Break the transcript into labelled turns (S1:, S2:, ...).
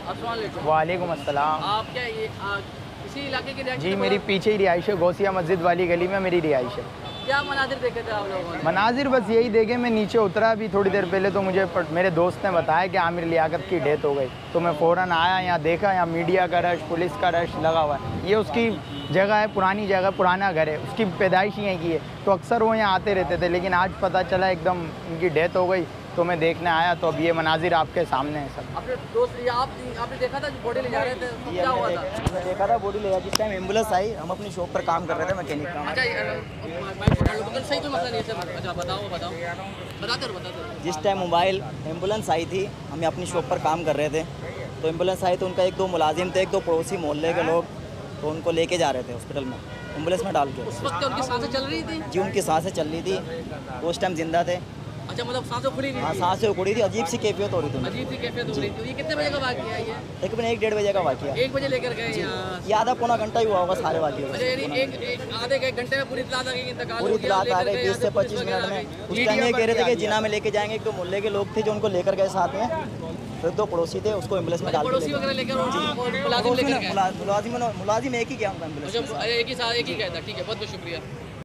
S1: अस्सलाम
S2: वालेकुम अस्सलाम।
S1: आप क्या ये इसी इलाके के
S2: जी मेरी पीछे ही रिहाइश है, गौसिया मस्जिद वाली गली में मेरी रिहाइश है।
S1: क्या मनाजिर देखे थे आप लोगों ने?
S2: मनाजिर बस यही देखे, मैं नीचे उतरा अभी थोड़ी देर पहले तो मुझे मेरे दोस्त ने बताया कि आमिर लियाकत की डेथ हो गई, तो मैं फ़ौरन आया, यहाँ देखा, यहाँ मीडिया का रश, पुलिस का रश लगा हुआ है। ये उसकी जगह है, पुरानी जगह, पुराना घर है, उसकी पैदाइश यहीं की है, तो अक्सर वो यहाँ आते रहते थे, लेकिन आज पता चला एकदम इनकी डेथ हो गई, तो मैं देखने आया तो अब ये मनाजिर आपके सामने है सब।
S1: अपने दोस्त या आपने देखा था बॉडी ले जा रहे थे तो क्या हुआ था?
S3: मैं देखा था बॉडी ले जा, जिस टाइम एम्बुलेंस आई, हम अपनी शॉप पर काम कर रहे थे, मैकेनिक का।
S1: अच्छा सही तो मसला नहीं है। अच्छा बताते।
S3: जिस टाइम मोबाइल एम्बुलेंस आई थी, हम अपनी शॉप पर काम कर रहे थे, तो एम्बुलेंस आई तो उनका एक दो मुलाजिम थे, एक दो पड़ोसी मोहल्ले के लोग, तो उनको लेके जा रहे थे हॉस्पिटल में, एम्बुलेंस में डाल के।
S1: उस वक्त उनकी सांसें चल रही थी?
S3: जी उनकी सांसें चल रही थी, तो उस टाइम जिंदा थे।
S1: अच्छा मतलब सांसें खुली नहीं
S3: हाँ
S1: थी?
S3: सांसें उखड़ी थी, अजीब सी कैफियत हो रही थी।
S1: अजीब सी कैफियत हो रही थी। ये कितने बजे का वाक़या है ये?
S3: तकरीबन 1-1:30 बजे का वाक़या।
S1: 1 बजे लेकर गए यहाँ?
S3: ये आधा पौना घंटा ही हुआ होगा सारे वाक़े।
S1: अच्छा यानी एक आधे एक घंटे में पूरी इत्तलात आ गई, इंतकाल
S3: पूरी
S1: हो गया,
S3: इत्तलात आ
S1: लेकर
S3: गई
S1: गए
S3: 20 से 25 मिनट में। उस टाइम ये कह रहे थे कि जिना में लेके जाएंगे, एक दो मोहल्ले के लोग थे जो उनको लेकर गए साथ में, फिर दो पड़ोसी थे उसको एम्बुलेंस में डाल के
S1: पड़ोसी वगैरह लेकर मुलाजिम लेकर गए?
S3: मुलाजिम एक ही गया उनका एम्बुलेंस में।
S1: अच्छा एक ही गया था। ठीक है, बहुत बहुत शुक्रिया।